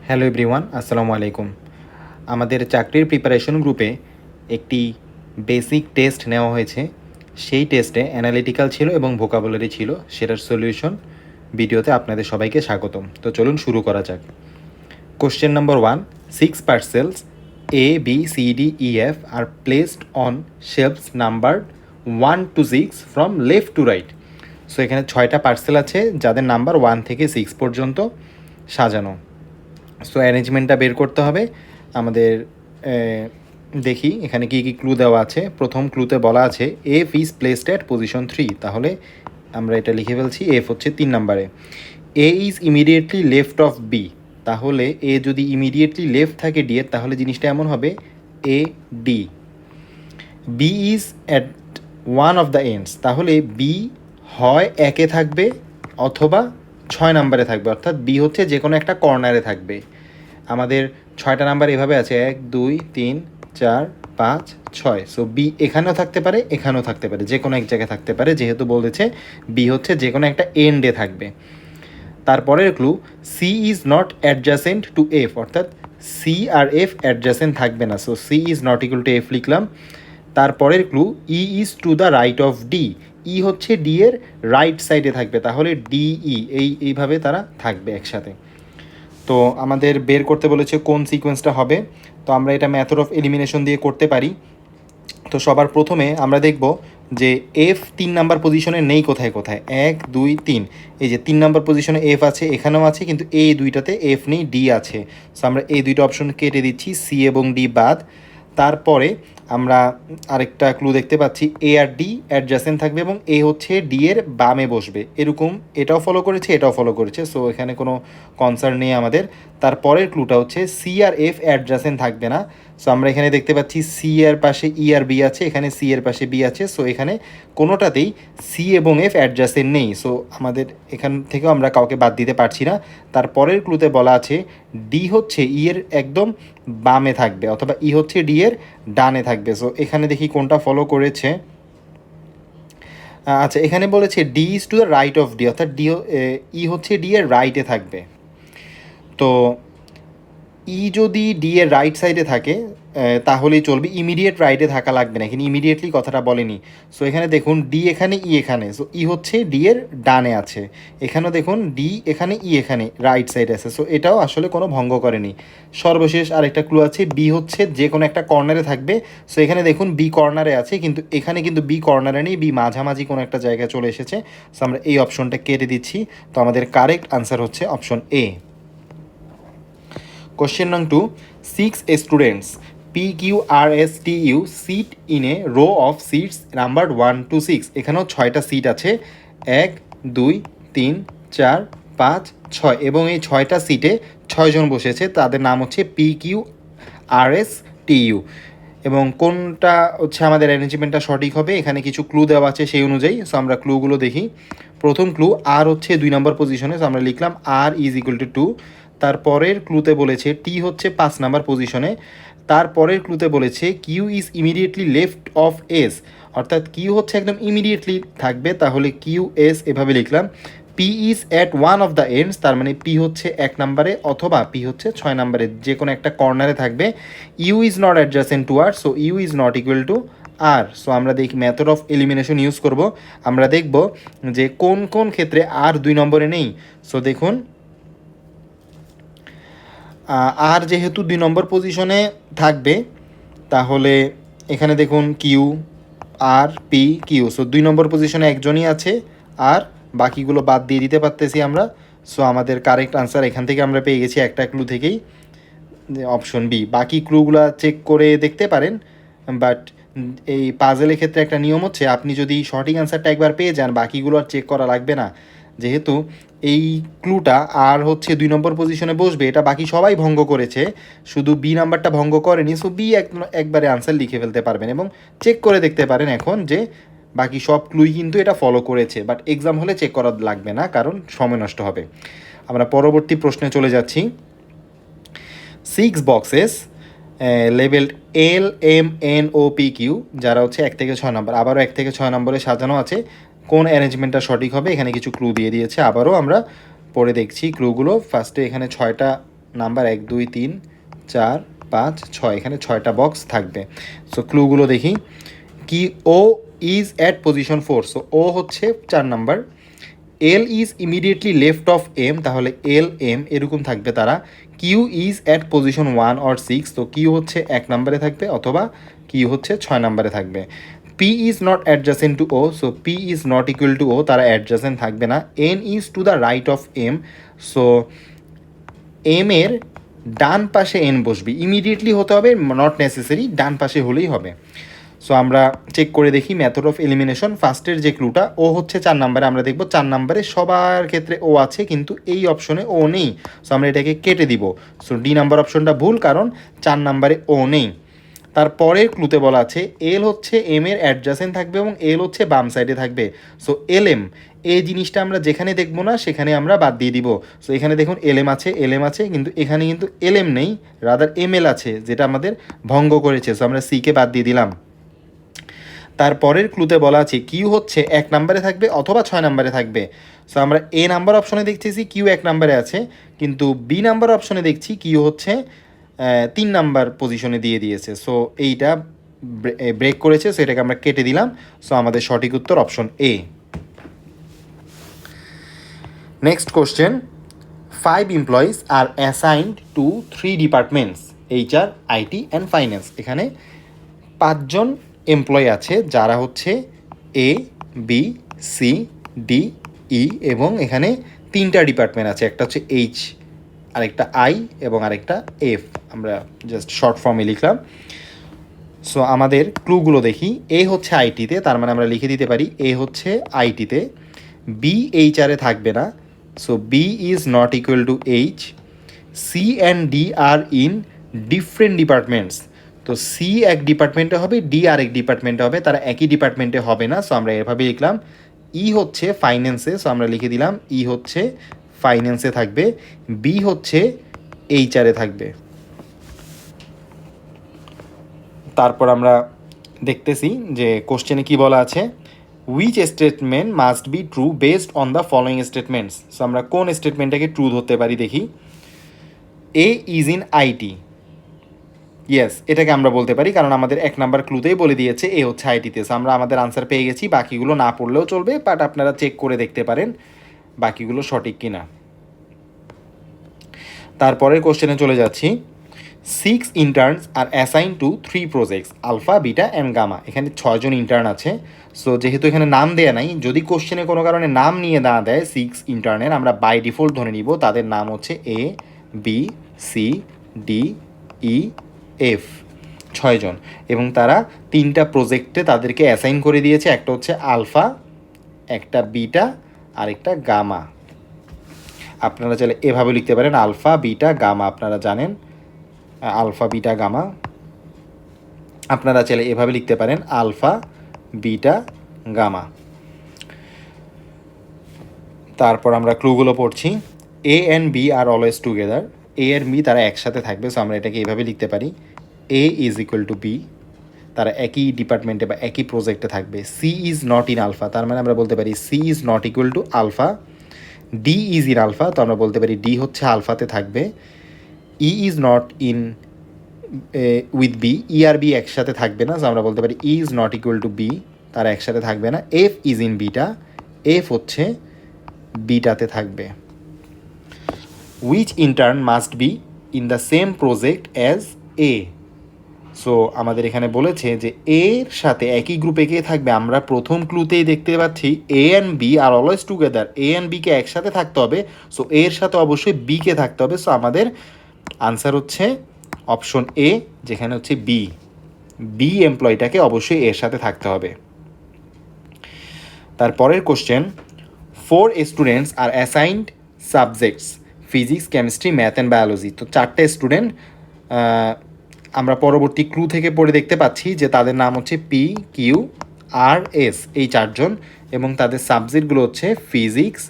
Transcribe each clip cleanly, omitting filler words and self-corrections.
Hello everyone, আসসালামু আলাইকুম। আমাদের চাকরির প্রিপারেশন গ্রুপে একটি বেসিক টেস্ট নেওয়া হয়েছে। সেই টেস্টে অ্যানালিটিক্যাল ছিল এবং ভোকাবুলারি ছিল। সেটার সলিউশন ভিডিওতে আপনাদের সবাইকে স্বাগতম। তো চলুন শুরু করা যাক। Question number 1, 6 parcels A, B, C, D, E, F are placed on shelves numbered 1 to 6 from left to right. So এখানে 6টা পার্সেল আছে যাদের নাম্বার 1 থেকে 6 পর্যন্ত সাজানো। সো অ্যারেঞ্জমেন্টটা বের করতে হবে আমাদের। দেখি এখানে কী কী ক্লু দেওয়া আছে। প্রথম ক্লুতে বলা আছে F is placed at position 3, তাহলে আমরা এটা লিখে ফেলছি। এফ হচ্ছে 3 নাম্বারে। A is immediately left of B, তাহলে এ যদি ইমিডিয়েটলি লেফট থাকে ডি এর, তাহলে জিনিসটা এমন হবে A D. B is at one of the ends, তাহলে বি হয় একে থাকবে অথবা 6 নাম্বারে থাকবে, অর্থাৎ বি হচ্ছে যে কোনো একটা কর্নারে থাকবে। আমাদের 6টা নাম্বার এভাবে আছে 1 2 3 4 5 6। সো বি এখানেও থাকতে পারে, এখানেও থাকতে পারে, যে কোনো এক জায়গায় থাকতে পারে, যেহেতু বলেছে বি হচ্ছে যে কোনো একটা এন্ডে থাকবে। তারপরের clue C is not adjacent to F, অর্থাৎ সি আর এফ অ্যাডজাসেন্ট থাকবে না। So C is not equal to F লিখলাম। তারপরের clue E is to the right of D, E হচ্ছে ডি এর রাইট সাইডে থাকবে, তাহলে ডিই এইভাবে তারা থাকবে একসাথে। তো আমাদের বের করতে বলেছে কোন সিকোয়েন্সটা হবে। তো আমরা এটা মেথড অফ এলিমিনেশন দিয়ে করতে পারি। তো সবার প্রথমে আমরা দেখব যে এফ 3 নাম্বার পজিশনে নেই কোথায় কোথায়, 1 2 3। এই যে 3 নাম্বার পজিশনে এফ আছে, এখানেও আছে, কিন্তু এই দুইটাতে এফ নেই, ডি আছে। সো আমরা এই দুইটা অপশন কেটে দিচ্ছি, সি এবং ডি বাদ। তারপরে আমরা আরেকটা ক্লু দেখতে পাচ্ছি এ আর ডি অ্যাডজাসেন্ট থাকবে এবং এ হচ্ছে ডি এর বামে বসবে, এরকম এটাও ফলো করেছে, এটাও ফলো করেছে। সো এখানে কোনো কনসার্ন নেই আমাদের। তারপরের ক্লুটা হচ্ছে সি আর এফ অ্যাডজাসেন্ট থাকবে না। সো আমরা এখানে দেখতে পাচ্ছি সি এর পাশে ই আর বি আছে, এখানে সি এর পাশে বি আছে। সো এখানে কোনোটাতেই সি এবং এফ অ্যাডজাসেন্ট নেই। সো আমাদের এখান থেকেও আমরা কাউকে বাদ দিতে পারছি না। তারপরের ক্লুতে বলা আছে ডি হচ্ছে ই এর একদম বামে থাকবে, অথবা ই হচ্ছে ডি এর ডানে থাকবে। সো এখানে দেখি কোনটা ফলো করেছে। আচ্ছা, এখানে বলেছে D is to the right of D, অর্থাৎ ডি ই হচ্ছে ডি এর রাইটে থাকবে। তো ই যদি ডি এর রাইট সাইডে থাকে তাহলেই চলবে, ইমিডিয়েট রাইটে থাকা লাগবে না, এখানে ইমিডিয়েটলি কথাটা বলেনি। সো এখানে দেখুন ডি এখানে, ই এখানে। সো ই হচ্ছে ডি এর ডানে আছে, এখানেও দেখুন ডি এখানে, ই এখানে রাইট সাইডে আছে। সো এটাও আসলে কোনো ভঙ্গ করেনি। সর্বশেষ আরেকটা ক্লু আছে বি হচ্ছে যে কোনো একটা কর্নারে থাকবে। সো এখানে দেখুন বি কর্নারে আছে, কিন্তু এখানে কিন্তু বি কর্নারে নেই, বি মাঝামাঝি কোনো একটা জায়গায় চলে এসেছে। সো আমরা এই অপশনটা কেটে দিচ্ছি। তো আমাদের কারেক্ট আনসার হচ্ছে option A. Question number 2, 6 students PQRSTU sit in a row of seats numbered 1 to 6. এখানেও 6টা সিট আছে, 1 2 3 4 5 6, এবং এই 6টা সিটে 6 জন বসেছে, তাদের নাম হচ্ছে PQRSTU। এবং কোনটা হচ্ছে আমাদের অ্যারেঞ্জমেন্টটা সঠিক হবে, এখানে কিছু ক্লু দেওয়া আছে সেই অনুযায়ী। সো আমরা ক্লুগুলো দেখি। প্রথম ক্লু আর হচ্ছে 2 নম্বর পজিশনে, সো আমরা লিখলাম আর ইজ ইকুয়াল টু 2। তারপরের ক্লুতে বলেছে টি হচ্ছে 5 নাম্বার পজিশনে। তারপরের ক্লুতে বলেছে Q is immediately left of S, অর্থাৎ কিউ হচ্ছে একদম ইমিডিয়েটলি থাকবে, তাহলে কিউ এস এভাবে লিখলাম। P is at one of the ends, তার মানে পি হচ্ছে 1 নাম্বারে অথবা পি হচ্ছে 6 নাম্বারে, যে কোনো একটা কর্নারে থাকবে। U is not adjacent to R, so U is not equal to R. So আমরা দেখি মেথড অফ এলিমিনেশন ইউজ করব। আমরা দেখব যে কোন কোন ক্ষেত্রে আর 2 নম্বরে নেই। সো দেখুন আর যেহেতু 2 নম্বর পজিশনে থাকবে, তাহলে এখানে দেখুন Q R P Q. So 2 নম্বর পজিশনে একজনই আছে, আর বাকিগুলো বাদ দিয়ে দিতে পারতেছি আমরা। সো আমাদের কারেক্ট আনসার এখান থেকে আমরা পেয়ে গেছি একটা ক্লু থেকেই, অপশন বি। বাকি ক্লুগুলো চেক করে দেখতে পারেন, বাট এই পাজেলের ক্ষেত্রে একটা নিয়ম হচ্ছে আপনি যদি সঠিক আনসারটা একবার পেয়ে যান, বাকিগুলো আর চেক করা লাগবে না। যেহেতু এই ক্লুটা আর হচ্ছে 2 নম্বর পজিশনে বসবে, এটা বাকি সবাই ভঙ্গ করেছে, শুধু বি নাম্বারটা ভঙ্গ করেনি। সো বি একবারে আনসার লিখে ফেলতে পারবেন এবং চেক করে দেখতে পারেন এখন যে বাকি সব ক্লুই কিন্তু এটা ফলো করেছে। বাট এক্সাম হলে চেক করা লাগবে না, কারণ সময় নষ্ট হবে। আমরা পরবর্তী প্রশ্নে চলে যাচ্ছি। 6 boxes labelled L M N O P Q, যারা হচ্ছে 1 থেকে 6 নম্বর, আবারও 1 থেকে 6 নম্বরে সাজানো আছে। কোন অ্যারেঞ্জমেন্টটা সঠিক হবে, এখানে কিছু ক্লু দিয়ে দিয়েছে, আবারও আমরা পড়ে দেখছি ক্লুগুলো। ফার্স্টে এখানে 6টা নাম্বার 1 2 3 4 5 6, এখানে 6টা বক্স থাকবে। সো ক্লুগুলো দেখি। কি O is at position 4, so O হচ্ছে 4 number. L is immediately left of M, তাহলে এল এম এরকম থাকবে তারা। Q is at position 1 or 6, তো কিউ হচ্ছে 1 নম্বরে থাকবে অথবা কিউ হচ্ছে 6 নম্বরে থাকবে। P is not adjacent to O, so P is not equal to O, তারা অ্যাডজাসেন্ট থাকবে না। N is to the right of M, so M এর ডান পাশে এন বসবে, ইমিডিয়েটলি হতে হবে, নট নেসেসারি, ডান পাশে হলেই হবে। সো আমরা চেক করে দেখি মেথড অফ এলিমিনেশন। ফার্স্টের যে ক্লুটা ও হচ্ছে 4 নাম্বারে, আমরা দেখব 4 নাম্বারে সবার ক্ষেত্রে ও আছে কিন্তু এই অপশনে ও নেই, সো আমরা এটাকে কেটে দিব। সো ডি নাম্বার অপশনটা ভুল, কারণ 4 নাম্বারে ও নেই। তারপরের ক্লুতে বলা আছে এল হচ্ছে এম এর অ্যাডজাসেন্ট থাকবে এবং এল হচ্ছে বাম সাইডে থাকবে। সো এল এম এই জিনিসটা আমরা যেখানে দেখবো না সেখানে আমরা বাদ দিয়ে দিব। সো এখানে দেখুন এল এম আছে কিন্তু এখানে কিন্তু এল এম নেই, রাদার এম এল আছে, যেটা আমাদের ভঙ্গ করেছে। সো আমরা সিকে বাদ দিয়ে দিলাম। তারপরের ক্লুতে বলা আছে কিউ হচ্ছে 1 নাম্বারে থাকবে অথবা 6 নাম্বারে থাকবে। সো আমরা এ নাম্বার অপশনে দেখতেছি কিউ 1 নাম্বারে আছে, কিন্তু বি নাম্বার অপশনে দেখছি কিউ হচ্ছে 3 নাম্বার পজিশনে দিয়ে দিয়েছে। সো এইটা ব্রেক করেছে, সো এটাকে আমরা কেটে দিলাম। সো আমাদের সঠিক উত্তর option A. Next question, 5 employees are assigned to 3 departments HR, IT and finance. এখানে 5জন এমপ্লয়ি আছে যারা হচ্ছে A, B, C, D, E এবং এখানে 3টা ডিপার্টমেন্ট আছে, একটা হচ্ছে এইচ, আরেকটা আই এবং আরেকটা এফ, আমরা জাস্ট শর্ট ফর্মে লিখলাম। সো আমাদের ক্লুগুলো দেখি। এ হচ্ছে আইটিতে, তার মানে আমরা লিখে দিতে পারি এ হচ্ছে আইটিতে। বি এইচআরে থাকবে না, so B is not equal to H. C and D are in different departments, তো সি এক ডিপার্টমেন্টে হবে, ডি আরেক ডিপার্টমেন্টে হবে, তারা একই ডিপার্টমেন্টে হবে না। সো আমরা এভাবে লিখলাম। ই হচ্ছে ফাইন্যান্সে, সো আমরা লিখে দিলাম ই হচ্ছে ফাইন্যান্সে থাকবে। বি হচ্ছে এইচআরে থাকবে। তারপর আমরা দেখতেছি যে কোশ্চেনে কি বলা আছে, which statement must be true based on the following statements. So আমরা কোন স্টেটমেন্টটাকে ট্রু ধরতে পারি দেখি। এ ইজ ইন আইটি, ইয়েস, এটাকে আমরা বলতে পারি কারণ আমাদের 1 নাম্বার ক্লুতেই বলে দিয়েছে এ হচ্ছে আইটিতে। সো আমরা আমাদের আনসার পেয়ে গেছি, বাকিগুলো না পড়লেও চলবে, বাট আপনারা চেক করে দেখতে পারেন বাকিগুলো সঠিক কি না। তারপরের কোশ্চেনে চলে যাচ্ছি। 6 interns are assign to 3 projects alpha, beta and gamma. এখানে 6জন ইন্টার্ন আছে। সো যেহেতু এখানে নাম দেয়া নাই, যদি কোশ্চেনে কোনো কারণে নাম নিয়ে না দেয় 6 ইন্টার্নের, আমরা বাই ডিফল্ট ধরে নিব তাদের নাম হচ্ছে A, B, C, D, E, F, 6জন, এবং তারা 3টা প্রজেক্টে তাদেরকে অ্যাসাইন করে দিয়েছে। একটা হচ্ছে আলফা, একটা বিটা আর একটা গামা। আপনারা চাইলে এভাবে লিখতে পারেন আলফা, বিটা, গামা। আপনারা জানেন আলফা, বিটা, গামা। আপনারা চাইলে এভাবে লিখতে পারেন আলফা, বিটা, গামা। তারপর আমরা ক্লুগুলো পড়ছি। A and B are always together, A আর বি তারা একসাথে থাকবে। সো আমরা এটাকে এইভাবে লিখতে পারি A is equal to B, তারা একই ডিপার্টমেন্টে বা একই প্রজেক্টে থাকবে। C is not in alpha, তার মানে আমরা বলতে পারি C is not equal to alpha. D is in alpha, তো আমরা বলতে পারি ডি হচ্ছে আলফাতে থাকবে। E is not in with B, E R B একসাথে থাকবে না, সো আমরা বলতে পারি E is not equal to B, তারা একসাথে থাকবে না। F is in beta, F হচ্ছে বিটাতে থাকবে। Which intern must be in the same project as A, so আমাদের এখানে বলেছে যে এর সাথে একই গ্রুপে কে থাকবে। আমরা প্রথম ক্লুতেই দেখতে পাচ্ছি A and B are always together, A and বিকে একসাথে থাকতে হবে। সো এর সাথে অবশ্যই বিকে থাকতে হবে। সো আমাদের আনসার হচ্ছে অপশন এ, যেখানে হচ্ছে বি, বি এমপ্লয়িটাকে অবশ্যই এর সাথে থাকতে হবে। তারপরের question, 4 students are assigned subjects physics, chemistry, math and biology. তো 4টে স্টুডেন্ট আমরা পরবর্তী ক্লু থেকে পড়ে দেখতে পাচ্ছি যে তাদের নাম হচ্ছে পি, কিউ, আর, এস, এই 4জন, এবং তাদের সাবজেক্টগুলো হচ্ছে ফিজিক্স,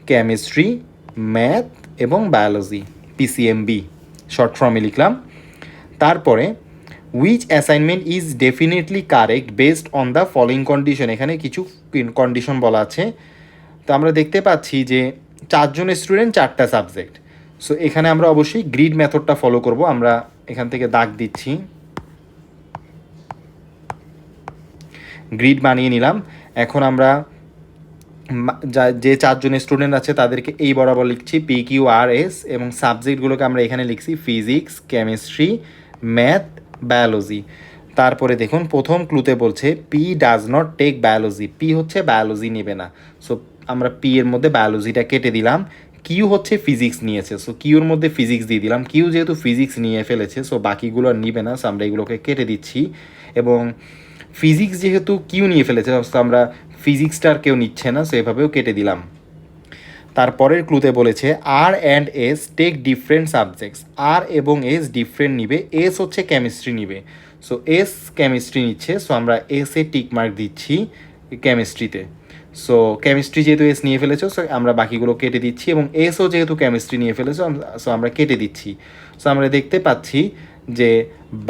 কেমিস্ট্রি, ম্যাথ এবং বায়োলজি, পিসিএমবি শর্ট ফর্মে লিখলাম। তারপরে which assignment is definitely correct based on the following condition, এখানে কিছু কন্ডিশন বলা আছে। তো আমরা দেখতে পাচ্ছি যে 4জন স্টুডেন্ট 4টা সাবজেক্ট। সো এখানে আমরা অবশ্যই গ্রিড মেথডটা ফলো করব। আমরা এখান থেকে দাগ দিচ্ছি, গ্রিড বানিয়ে নিলাম। এখন আমরা যে চারজন স্টুডেন্ট আছে তাদেরকে এই বরাবর লিখছি PQRS, এবং সাবজেক্টগুলোকে আমরা এখানে লিখছি ফিজিক্স, কেমিস্ট্রি, ম্যাথ, বায়োলজি। তারপরে দেখুন প্রথম ক্লুতে বলছে P does not take biology, P হচ্ছে বায়োলজি নেবে না। সো আমরা পি এর মধ্যে বায়োলজিটা কেটে দিলাম। কিউ হচ্ছে ফিজিক্স নিয়েছে, সো কিউর মধ্যে ফিজিক্স দিয়ে দিলাম। কিউ যেহেতু ফিজিক্স নিয়ে ফেলেছে, সো বাকিগুলো আর নিবে না, সো আমরা এগুলোকে কেটে দিচ্ছি। এবং ফিজিক্স যেহেতু কিউ নিয়ে ফেলেছে, সো আমরা ফিজিক্সটার কেউ নিচ্ছে না, সো এভাবেও কেটে দিলাম। তারপরের ক্লুতে বলেছে R and S take different subjects, R এবং এস ডিফারেন্ট নিবে, এস হচ্ছে কেমিস্ট্রি নিবে। সো এস কেমিস্ট্রি নিচ্ছে, সো আমরা এসে টিক মার্ক দিচ্ছি কেমিস্ট্রিতে। সো কেমিস্ট্রি যেহেতু এস নিয়ে ফেলেছো, সো আমরা বাকিগুলো কেটে দিচ্ছি, এবং এসও যেহেতু কেমিস্ট্রি নিয়ে ফেলেছো, সো আমরা কেটে দিচ্ছি। সো আমরা দেখতে পাচ্ছি যে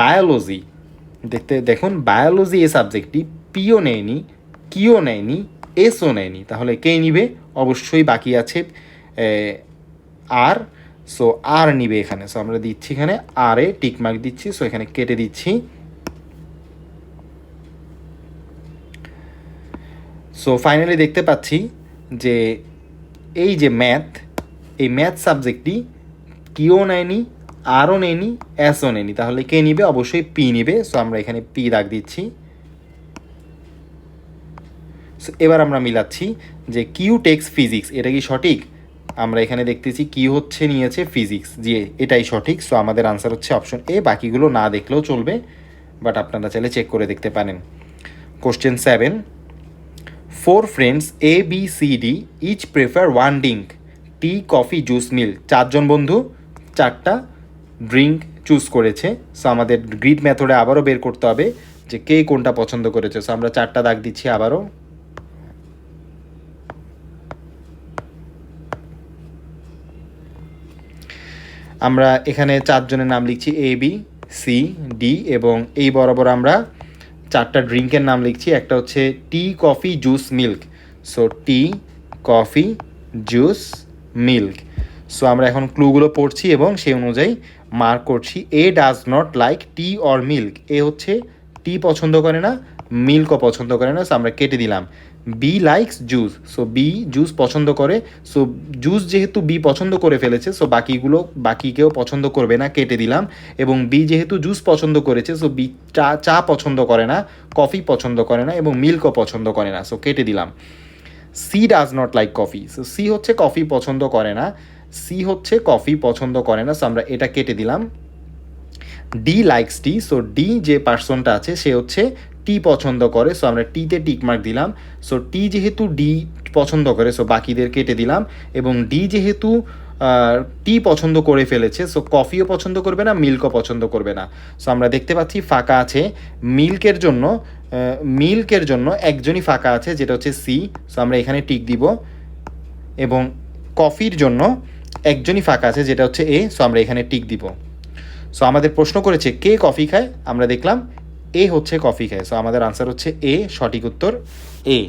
বায়োলজি, দেখুন বায়োলজি এই সাবজেক্টটি পিও নেয়নি, কিও নেয়নি, এসও নেয়নি, তাহলে কে নিবে? অবশ্যই বাকি আছে আর। সো আর নিবে এখানে, সো আমরা দিচ্ছি এখানে আর এ টিক মার্ক দিচ্ছি, সো এখানে কেটে দিচ্ছি। সো ফাইনালি দেখতে পাচ্ছি যে এই যে ম্যাথ, এই ম্যাথ সাবজেক্টটি কিও নেয়নি, আরও নেয়নি, এসও নেয়নি, তাহলে কে নিবে? অবশ্যই পি নিবে। সো আমরা এখানে পি দাগ দিচ্ছি। সো এবার আমরা মিলাচ্ছি যে কিউ টেক্স ফিজিক্স, এটা কি সঠিক? আমরা এখানে দেখতেছি কিউ হচ্ছে নিয়েছে ফিজিক্স, যে এটাই সঠিক। সো আমাদের আনসার হচ্ছে অপশন এ। বাকিগুলো না দেখলেও চলবে, বাট আপনারা চাইলে চেক করে দেখতে পারেন। Question 7, 4 friends A B C D each prefer one drink, T, coffee, juice, milk. চারজন বন্ধু চারটা ড্রিঙ্ক চুজ করেছে। সো আমাদের গ্রিড মেথডে আবারও বের করতে হবে যে কে কোনটা পছন্দ করেছে। সো আমরা চারটা দাগ দিচ্ছি আবারও। আমরা এখানে চারজনের নাম লিখছি এ, বি, সি, ডি, এবং এই বরাবর আমরা চারটা ড্রিঙ্কের নাম লিখছি। একটা হচ্ছে tea, coffee, juice, milk. So tea, coffee, juice, milk. So আমরা এখন ক্লুগুলো পড়ছি এবং সেই অনুযায়ী মার্ক করছি। A does not like tea or milk, A হচ্ছে টি পছন্দ করে না, মিল্কও পছন্দ করে না, সো আমরা কেটে দিলাম। B likes juice, so B juice পছন্দ করে। সো জুস যেহেতু বি পছন্দ করে ফেলেছে, সো বাকি কেউ পছন্দ করবে না, কেটে দিলাম। এবং বি যেহেতু জুস পছন্দ করেছে, সো বি চা পছন্দ করে না, কফি পছন্দ করে না, এবং মিল্কও পছন্দ করে না, সো কেটে দিলাম। C does not like coffee, so C হচ্ছে কফি পছন্দ করে না, সি হচ্ছে কফি পছন্দ করে না, সো আমরা এটা কেটে দিলাম। ডি লাইকস টি, সো ডি যে পার্সনটা আছে সে হচ্ছে টি পছন্দ করে, সো আমরা টিতে টিক মার্ক দিলাম। সো টি যেহেতু ডি পছন্দ করে, সো বাকিদের কেটে দিলাম। এবং ডি যেহেতু টি পছন্দ করে ফেলেছে, সো কফিও পছন্দ করবে না, মিল্কও পছন্দ করবে না। সো আমরা দেখতে পাচ্ছি ফাঁকা আছে মিল্কের জন্য একজনই ফাঁকা আছে, যেটা হচ্ছে সি, সো আমরা এখানে টিক দিব। এবং কফির জন্য একজনই ফাঁকা আছে, যেটা হচ্ছে এ, সো আমরা এখানে টিক দিব। সো আমাদের প্রশ্ন করেছে কে কফি খায়, আমরা দেখলাম এ হচ্ছে কফি খায়, সো আমাদের আনসার হচ্ছে এ, সঠিক উত্তর এ।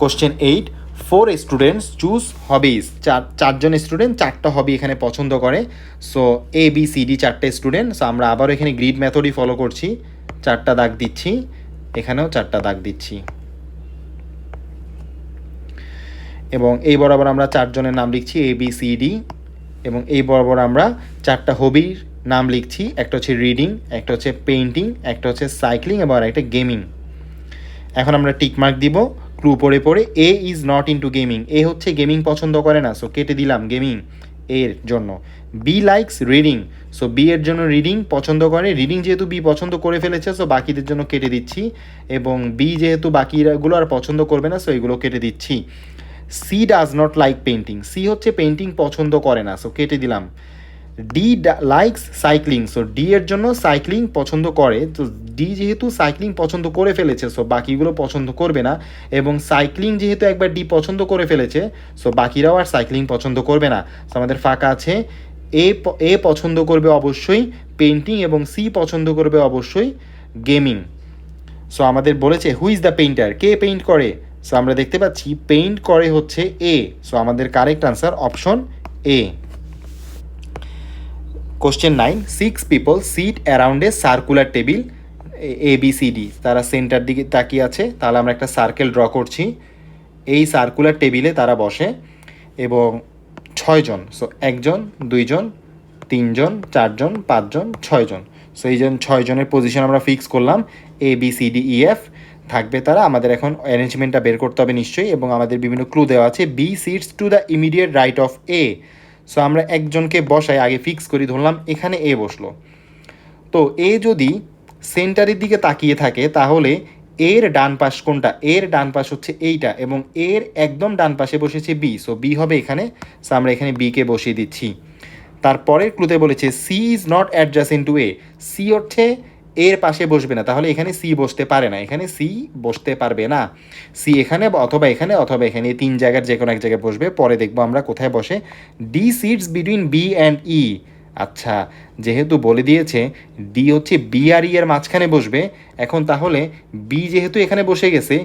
কোশ্চেন 8, 4 স্টুডেন্টস চুজ হবিজ, চারজন স্টুডেন্ট চারটা হবি এখানে পছন্দ করে। সো এ, বি, সি, ডি চারটে স্টুডেন্ট, সো আমরা আবারও এখানে গ্রিড মেথডই ফলো করছি, চারটা দাগ দিচ্ছি, এখানেও চারটা দাগ দিচ্ছি। এবং এই বরাবর আমরা চারজনের নাম লিখছি এ, বি, সি, ডি, এবং এই বরাবর আমরা চারটা হবির নাম লিখছি। একটা হচ্ছে রিডিং, একটা হচ্ছে পেইন্টিং, একটা হচ্ছে সাইক্লিং, এবং একটা গেমিং। এখন আমরা টিক মার্ক দিব ক্লু পড়ে পড়ে। এ ইজ নট ইনটু গেমিং, এ হচ্ছে গেমিং পছন্দ করে না, সো কেটে দিলাম গেমিং এর জন্য। B likes reading, so B এর জন্য রিডিং পছন্দ করে, রিডিং যেহেতু বি পছন্দ করে ফেলেছে, সো বাকিদের জন্য কেটে দিচ্ছি। এবং বি যেহেতু বাকিগুলো আর পছন্দ করবে না, সো এগুলো কেটে দিচ্ছি। C does not like painting, C হচ্ছে পেইন্টিং পছন্দ করে না, সো কেটে দিলাম। D likes cycling, so D এর জন্য সাইক্লিং পছন্দ করে, তো ডি যেহেতু সাইক্লিং পছন্দ করে ফেলেছে, সো বাকিগুলো পছন্দ করবে না। এবং সাইক্লিং যেহেতু একবার ডি পছন্দ করে ফেলেছে, সো বাকিরাও আর সাইক্লিং পছন্দ করবে না। সো আমাদের ফাঁকা আছে এ পছন্দ করবে অবশ্যই পেইন্টিং, এবং সি পছন্দ করবে অবশ্যই গেমিং। সো আমাদের বলেছে হু ইজ দ্য পেইন্টার, কে পেইন্ট করে। সো আমরা দেখতে পাচ্ছি পেইন্ট করে হচ্ছে এ, সো আমাদের correct answer option A. Question 9, 6 people sit around a circular table ABCD, তারা সেন্টার দিকে তাকিয়ে আছে, তাহলে আমরা একটা সার্কেল ড্র করছি। এই সার্কুলার টেবিলে তারা বসে এবং 6 জন, সো 1 জন 2 জন 3 জন 4 জন 5 জন 6 জন, সো এই 6 জনের পজিশন আমরা ফিক্স করলাম ABCDEF থাকবে তারা। আমাদের এখন অ্যারেঞ্জমেন্টটা বের করতে হবে নিশ্চয়ই, এবং আমাদের বিভিন্ন ক্লু দেওয়া আছে। B sits to the immediate right of A, so আমরা একজনকে বসাই, আগে ফিক্স করি, ধরলাম এখানে এ বসলো। তো এ যদি সেন্টারের দিকে তাকিয়ে থাকে তাহলে এর ডান পাশ কোনটা? এর ডান পাশ হচ্ছে এইটা, এবং এর একদম ডান পাশে বসেছে বি, সো বি হবে এখানে। সো আমরা এখানে বিকে বসিয়ে দিচ্ছি। তারপরের ক্লুতে বলেছে C is not adjacent to A, C হচ্ছে এর পাশে বসবে না, তাহলে এখানে সি বসতে পারে না, এখানে সি বসতে পারবে না। সি এখানে অথবা এখানে অথবা এখানে, এই 3 জায়গার যে কোনো এক জায়গায় বসবে। পরে দেখবো আমরা কোথায় বসে। D sits between B and E, আচ্ছা যেহেতু বলে দিয়েছে ডি হচ্ছে বি আর ই এর মাঝখানে বসবে, এখন তাহলে বি যেহেতু এখানে বসে গেছে,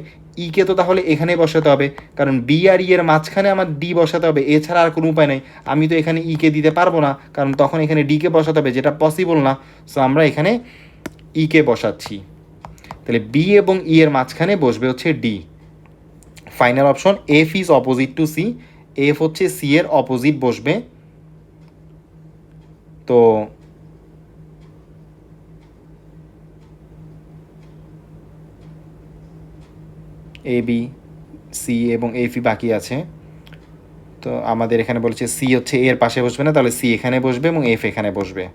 ইকে তো তাহলে এখানে বসাতে হবে, কারণ বি আর ই এর মাঝখানে আমার ডি বসাতে হবে, এছাড়া আর কোনো উপায় নেই। আমি তো এখানে ইকে দিতে পারবো না, কারণ তখন এখানে ডিকে বসাতে হবে, যেটা পসিবল না। সো আমরা এখানে ইকে বসাচ্ছি, তাহলে বি এবং ই এর মাঝখানে বসবে হচ্ছে D. Final option, F is opposite to C, F হচ্ছে সি এর অপোজিট বসবে। তো এ বি সি এবং এফ ই বাকি আছে। তো আমাদের এখানে বলেছে সি হচ্ছে এর পাশে বসবে না, তাহলে সি এখানে বসবে এবং এফ এখানে বসবে।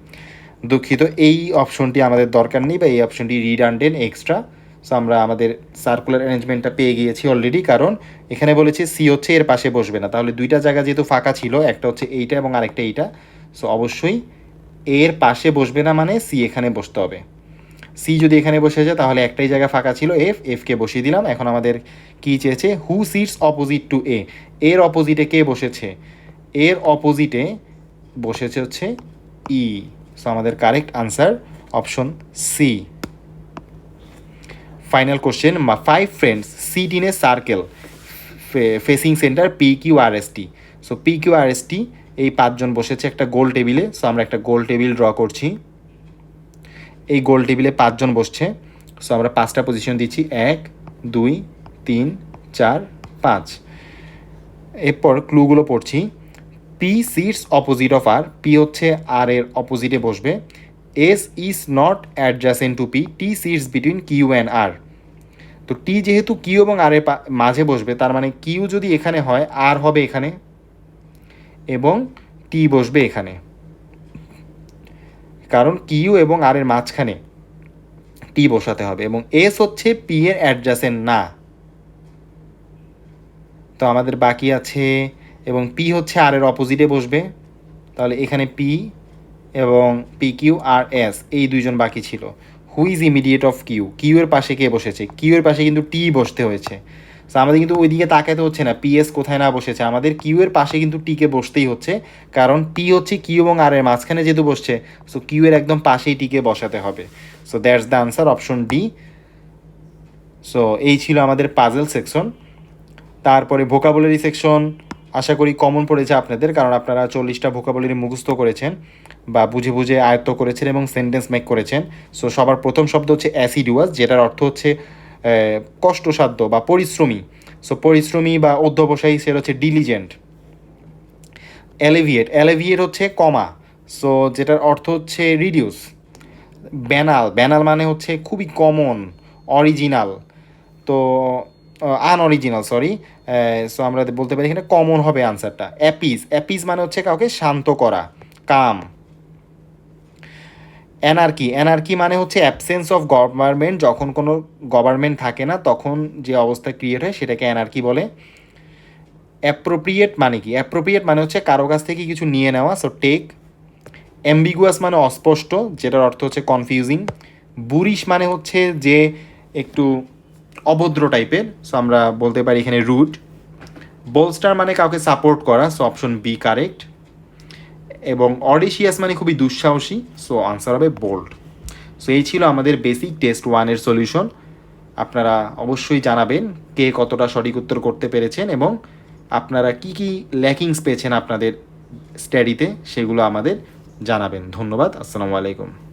দুঃখিত, এই অপশনটি আমাদের দরকার নেই, বা এই অপশনটি রিডান্ডেন্ট এক্সট্রা। সো আমরা আমাদের সার্কুলার অ্যারেঞ্জমেন্টটা পেয়ে গিয়েছি অলরেডি, কারণ এখানে বলেছে সি হচ্ছে এর পাশে বসবে না, তাহলে দুইটা জায়গা যেহেতু ফাঁকা ছিল, একটা হচ্ছে এইটা এবং আরেকটা এইটা, সো অবশ্যই এর পাশে বসবে না, মানে সি এখানে বসতে হবে। সি যদি এখানে বসে যায় তাহলে একটাই জায়গা ফাঁকা ছিল, এফকে বসিয়ে দিলাম। এখন আমাদের কি চেয়েছে? Who sits opposite to A, এর অপোজিটে কে বসেছে? এর অপোজিটে বসেছে হচ্ছে ই, সো আমাদের correct answer option C. Final question, 5 friends sit in a circle facing centre PQRST, so PQRST এই 5 জন বসেছে একটা গোল টেবিলে। সো আমরা একটা গোল টেবিল ড্র করছি, এই গোল টেবিলে 5 জন বসছে। সো আমরা 5টা পজিশন দিচ্ছি, 1 2 3 4 5। এরপর ক্লুগুলো পড়ছি। P sits opposite of R, P হচ্ছে আর এর অপোজিটে বসবে। S is not adjacent to P, T sits between Q and R. তো টি যেহেতু কিউ এবং আর এর মাঝে বসবে, তার মানে কিউ যদি এখানে হয়, আর হবে এখানে এবং টি বসবে এখানে, কারণ কিউ এবং আর এর মাঝখানে টি বসাতে হবে, এবং এস হচ্ছে পি এর অ্যাডজাসেন্ট না। তো আমাদের বাকি আছে, এবং পি হচ্ছে আর এর অপোজিটে বসবে, তাহলে এখানে পি এবং পি কিউ আর এস এই 2 জন বাকি ছিল। Who is immediate of Q, Q এর পাশে কে বসেছে? কিউ এর পাশে কিন্তু টি বসতে হয়েছে। সো আমাদের কিন্তু ওইদিকে তাকাতে হচ্ছে না পিএস কোথায় না বসেছে, আমাদের কিউ এর পাশে কিন্তু টিকে বসতেই হচ্ছে, কারণ টি হচ্ছে কিউ এবং আর এর মাঝখানে যেহেতু বসছে, সো কিউ এর একদম পাশেই টিকে বসাতে হবে। So that's the answer option D. So এই ছিল আমাদের পাজল সেকশন। তারপরে ভোকাবুলারি সেকশন আশা করি কমন পড়েছে আপনাদের, কারণ আপনারা 40টা ভোকাবুলারি মুখস্থ করেছেন বা বুঝে বুঝে আয়ত্ত করেছেন এবং সেন্টেন্স মেক করেছেন। সো সবার প্রথম শব্দ হচ্ছে অ্যাসিডুয়াস, যেটার অর্থ হচ্ছে কষ্টসাধ্য বা পরিশ্রমী। সো পরিশ্রমী বা অধ্যবসায়ী, সেটা হচ্ছে ডিলিজেন্ট। অ্যালেভিয়েট, অ্যালেভিয়েট হচ্ছে কমা, সো যেটার অর্থ হচ্ছে রিডিউস। ব্যানাল, ব্যানাল মানে হচ্ছে খুবই কমন, অরিজিনাল, তো আনঅরিজিনাল সরি। সো আমরা বলতে পারি এখানে কমন হবে আনসারটা। অ্যাপিস, অ্যাপিস মানে হচ্ছে কাউকে শান্ত করা, কাম। অ্যানার্কি, অ্যানার্কি মানে হচ্ছে অ্যাবসেন্স অফ গভর্নমেন্ট, যখন কোনো গভর্নমেন্ট থাকে না তখন যে অবস্থা ক্রিয়েট হয় সেটাকে অ্যানার্কি বলে। অ্যাপ্রোপ্রিয়েট মানে কি? অ্যাপ্রোপ্রিয়েট মানে হচ্ছে কারো কাছ থেকে কিছু নিয়ে নেওয়া, সো টেক। অ্যাম্বিগুয়াস মানে অস্পষ্ট, যেটার অর্থ হচ্ছে কনফিউজিং। বুরিশ মানে হচ্ছে যে একটু অভদ্র টাইপের, সো আমরা বলতে পারি এখানে রুড। বোলস্টার মানে কাউকে সাপোর্ট করা, সো অপশন বি কারেক্ট। এবং অডিশিয়াস মানে খুবই দুঃসাহসী, সো আনসার হবে বোল্ড। সো এই ছিল আমাদের বেসিক টেস্ট 1-এর সলিউশন। আপনারা অবশ্যই জানাবেন কে কতটা সঠিক উত্তর করতে পেরেছেন এবং আপনারা কি কি ল্যাকিংস পেয়েছেন আপনাদের স্টাডিতে সেগুলো আমাদের জানাবেন। ধন্যবাদ। আসসালামু আলাইকুম।